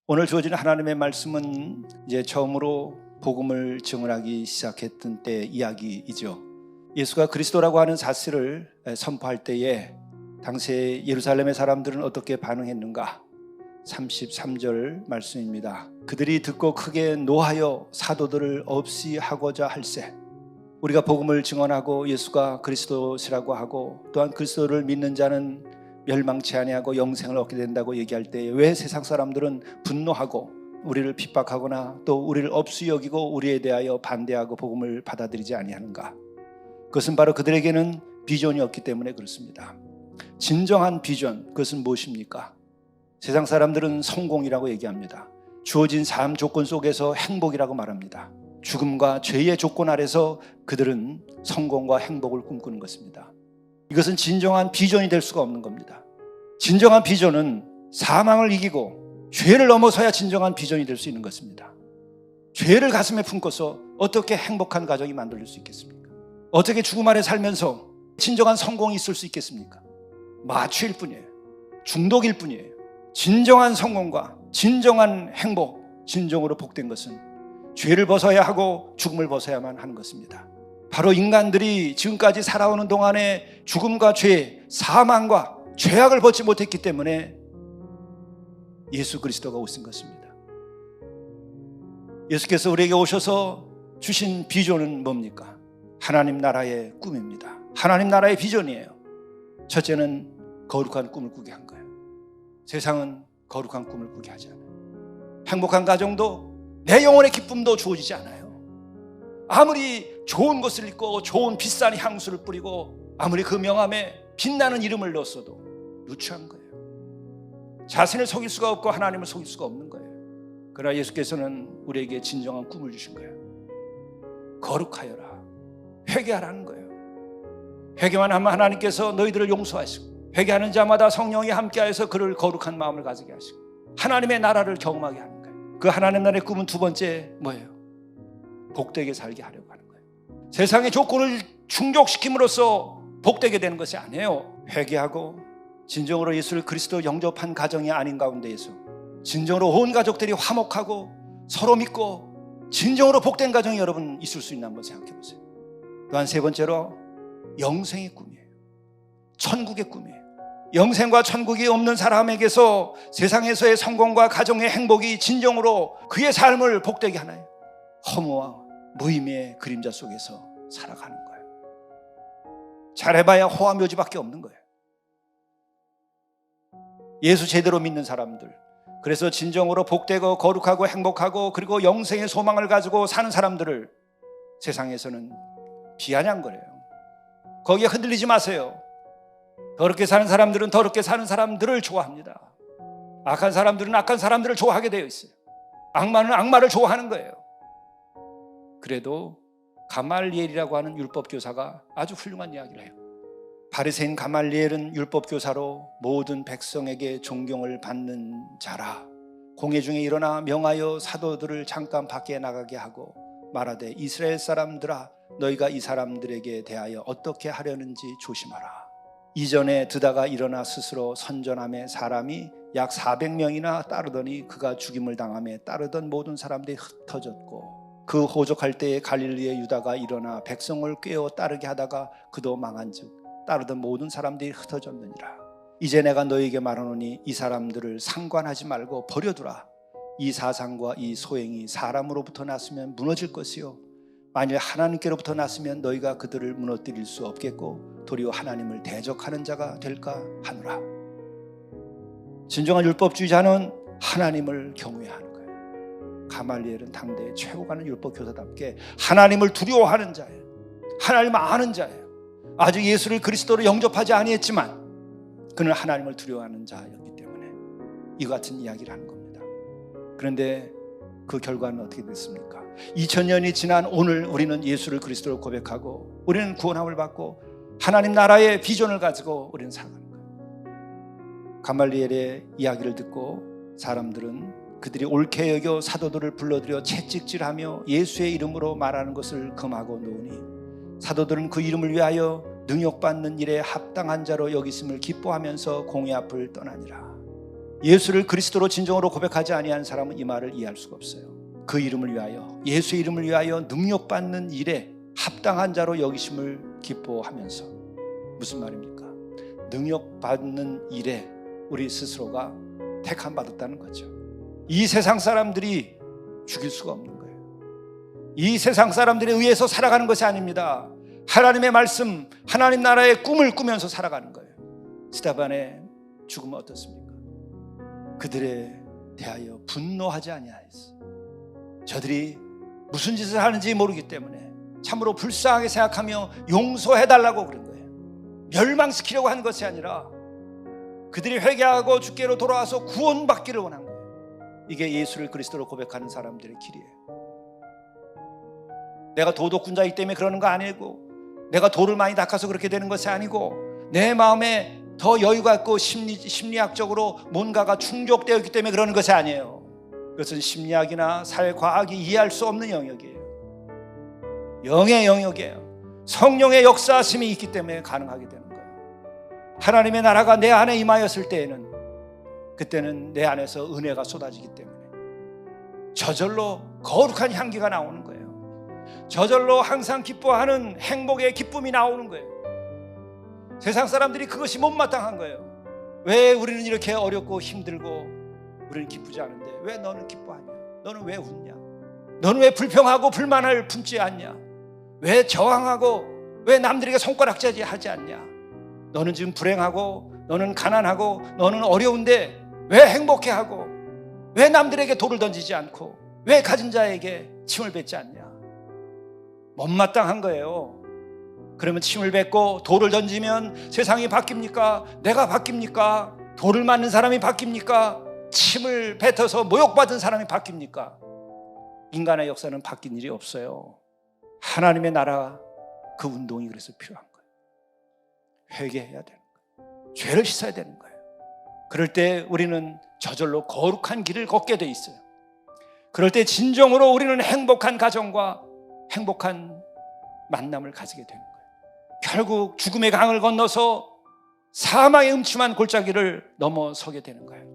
오늘 주어진 하나님의 말씀은 이제 처음으로 복음을 증언하기 시작했던 때 이야기이죠. 예수가 그리스도라고 하는 사실을 선포할 때에 당시에 예루살렘의 사람들은 어떻게 반응했는가? 33절 말씀입니다. 그들이 듣고 크게 노하여 사도들을 없이 하고자 할세. 우리가 복음을 증언하고 예수가 그리스도시라고 하고 또한 그리스도를 믿는 자는 멸망치 아니하고 영생을 얻게 된다고 얘기할 때 왜 세상 사람들은 분노하고 우리를 핍박하거나 또 우리를 없이 여기고 우리에 대하여 반대하고 복음을 받아들이지 아니하는가? 그것은 바로 그들에게는 비전이 없기 때문에 그렇습니다. 진정한 비전, 그것은 무엇입니까? 세상 사람들은 성공이라고 얘기합니다. 주어진 삶 조건 속에서 행복이라고 말합니다. 죽음과 죄의 조건 아래서 그들은 성공과 행복을 꿈꾸는 것입니다. 이것은 진정한 비전이 될 수가 없는 겁니다. 진정한 비전은 사망을 이기고 죄를 넘어서야 진정한 비전이 될 수 있는 것입니다. 죄를 가슴에 품고서 어떻게 행복한 가정이 만들어질 수 있겠습니까? 어떻게 죽음 아래 살면서 진정한 성공이 있을 수 있겠습니까? 마취일 뿐이에요. 중독일 뿐이에요. 진정한 성공과 진정한 행복, 진정으로 복된 것은 죄를 벗어야 하고 죽음을 벗어야만 하는 것입니다. 바로 인간들이 지금까지 살아오는 동안에 죽음과 죄, 사망과 죄악을 벗지 못했기 때문에 예수 그리스도가 오신 것입니다. 예수께서 우리에게 오셔서 주신 비전은 뭡니까? 하나님 나라의 꿈입니다. 하나님 나라의 비전이에요. 첫째는 거룩한 꿈을 꾸게 한 거예요. 세상은 거룩한 꿈을 꾸게 하지 않아요. 행복한 가정도 내 영혼의 기쁨도 주어지지 않아요. 아무리 좋은 것을 입고 좋은 비싼 향수를 뿌리고 아무리 그 명함에 빛나는 이름을 넣었어도 누추한 거예요. 자신을 속일 수가 없고 하나님을 속일 수가 없는 거예요. 그러나 예수께서는 우리에게 진정한 꿈을 주신 거예요. 거룩하여라, 회개하라는 거예요. 회개만 하면 하나님께서 너희들을 용서하시고 회개하는 자마다 성령이 함께하여서 그를 거룩한 마음을 가지게 하시고 하나님의 나라를 경험하게 하는 거예요. 그 하나님 나라의 꿈은 두 번째 뭐예요? 복되게 살게 하려고 하는 거예요. 세상의 조건을 충족시킴으로써 복되게 되는 것이 아니에요. 회개하고 진정으로 예수를 그리스도 영접한 가정이 아닌 가운데에서 진정으로 온 가족들이 화목하고 서로 믿고 진정으로 복된 가정이 여러분 있을 수 있나 한번 생각해 보세요. 또한 세 번째로 영생의 꿈이에요. 천국의 꿈이에요. 영생과 천국이 없는 사람에게서 세상에서의 성공과 가정의 행복이 진정으로 그의 삶을 복되게 하나요? 허무와 무의미의 그림자 속에서 살아가는 거예요. 잘해봐야 호화 묘지밖에 없는 거예요. 예수 제대로 믿는 사람들, 그래서 진정으로 복되고 거룩하고 행복하고 그리고 영생의 소망을 가지고 사는 사람들을 세상에서는 비아냥거려요. 거기에 흔들리지 마세요. 더럽게 사는 사람들은 더럽게 사는 사람들을 좋아합니다. 악한 사람들은 악한 사람들을 좋아하게 되어 있어요. 악마는 악마를 좋아하는 거예요. 그래도 가말리엘이라고 하는 율법교사가 아주 훌륭한 이야기를 해요. 바리새인 가말리엘은 율법교사로 모든 백성에게 존경을 받는 자라. 공회 중에 일어나 명하여 사도들을 잠깐 밖에 나가게 하고 말하되 이스라엘 사람들아 너희가 이 사람들에게 대하여 어떻게 하려는지 조심하라. 이전에 드다가 일어나 스스로 선전함에 사람이 약 400명이나 따르더니 그가 죽임을 당함에 따르던 모든 사람들이 흩어졌고 그 호족할 때에 갈릴리의 유다가 일어나 백성을 꿰어 따르게 하다가 그도 망한즉 따르던 모든 사람들이 흩어졌느니라. 이제 내가 너희에게 말하노니 이 사람들을 상관하지 말고 버려두라. 이 사상과 이 소행이 사람으로부터 났으면 무너질 것이요 만일 하나님께로부터 났으면 너희가 그들을 무너뜨릴 수 없겠고 도리어 하나님을 대적하는 자가 될까 하노라. 진정한 율법주의자는 하나님을 경외하는 거예요. 가말리엘은 당대의 최고 가는 율법교사답게 하나님을 두려워하는 자예요. 하나님을 아는 자예요. 아직 예수를 그리스도로 영접하지 아니했지만 그는 하나님을 두려워하는 자였기 때문에 이와 같은 이야기를 하는 겁니다. 그런데 그 결과는 어떻게 됐습니까? 2000년이 지난 오늘 우리는 예수를 그리스도로 고백하고 우리는 구원함을 받고 하나님 나라의 비전을 가지고 우리는 살아가는 거예요. 가말리엘의 이야기를 듣고 사람들은 그들이 옳게 여겨 사도들을 불러들여 채찍질하며 예수의 이름으로 말하는 것을 금하고 놓으니 사도들은 그 이름을 위하여 능욕받는 일에 합당한 자로 여기심을 기뻐하면서 공회 앞을 떠나니라. 예수를 그리스도로 진정으로 고백하지 아니하는 사람은 이 말을 이해할 수가 없어요. 그 이름을 위하여, 예수의 이름을 위하여 능력받는 일에 합당한 자로 여기심을 기뻐하면서. 무슨 말입니까? 능력받는 일에 우리 스스로가 택함 받았다는 거죠. 이 세상 사람들이 죽일 수가 없는 거예요. 이 세상 사람들에 의해서 살아가는 것이 아닙니다. 하나님의 말씀, 하나님 나라의 꿈을 꾸면서 살아가는 거예요. 스데반의 죽음은 어떻습니까? 그들에 대하여 분노하지 아니하였어. 저들이 무슨 짓을 하는지 모르기 때문에 참으로 불쌍하게 생각하며 용서해달라고 그런 거예요. 멸망시키려고 하는 것이 아니라 그들이 회개하고 주께로 돌아와서 구원받기를 원한 거예요. 이게 예수를 그리스도로 고백하는 사람들의 길이에요. 내가 도덕군자이기 때문에 그러는 거 아니고, 내가 도를 많이 닦아서 그렇게 되는 것이 아니고, 내 마음에 더 여유가 있고 심리학적으로 뭔가가 충족되어 있기 때문에 그러는 것이 아니에요. 그것은 심리학이나 사회과학이 이해할 수 없는 영역이에요. 영의 영역이에요. 성령의 역사심이 있기 때문에 가능하게 되는 거예요. 하나님의 나라가 내 안에 임하였을 때에는, 그때는 내 안에서 은혜가 쏟아지기 때문에 저절로 거룩한 향기가 나오는 거예요. 저절로 항상 기뻐하는 행복의 기쁨이 나오는 거예요. 세상 사람들이 그것이 못마땅한 거예요. 왜 우리는 이렇게 어렵고 힘들고 우리는 기쁘지 않은데 왜 너는 기뻐하냐? 너는 왜 웃냐? 너는 왜 불평하고 불만을 품지 않냐? 왜 저항하고 왜 남들에게 손가락질하지 하지 않냐? 너는 지금 불행하고 너는 가난하고 너는 어려운데 왜 행복해하고 왜 남들에게 돌을 던지지 않고 왜 가진 자에게 침을 뱉지 않냐? 못마땅한 거예요. 그러면 침을 뱉고 돌을 던지면 세상이 바뀝니까? 내가 바뀝니까? 돌을 맞는 사람이 바뀝니까? 침을 뱉어서 모욕받은 사람이 바뀝니까? 인간의 역사는 바뀐 일이 없어요. 하나님의 나라, 그 운동이 그래서 필요한 거예요. 회개해야 되는 거예요. 죄를 씻어야 되는 거예요. 그럴 때 우리는 저절로 거룩한 길을 걷게 돼 있어요. 그럴 때 진정으로 우리는 행복한 가정과 행복한 만남을 가지게 되는 거예요. 결국 죽음의 강을 건너서 사망의 음침한 골짜기를 넘어서게 되는 거예요.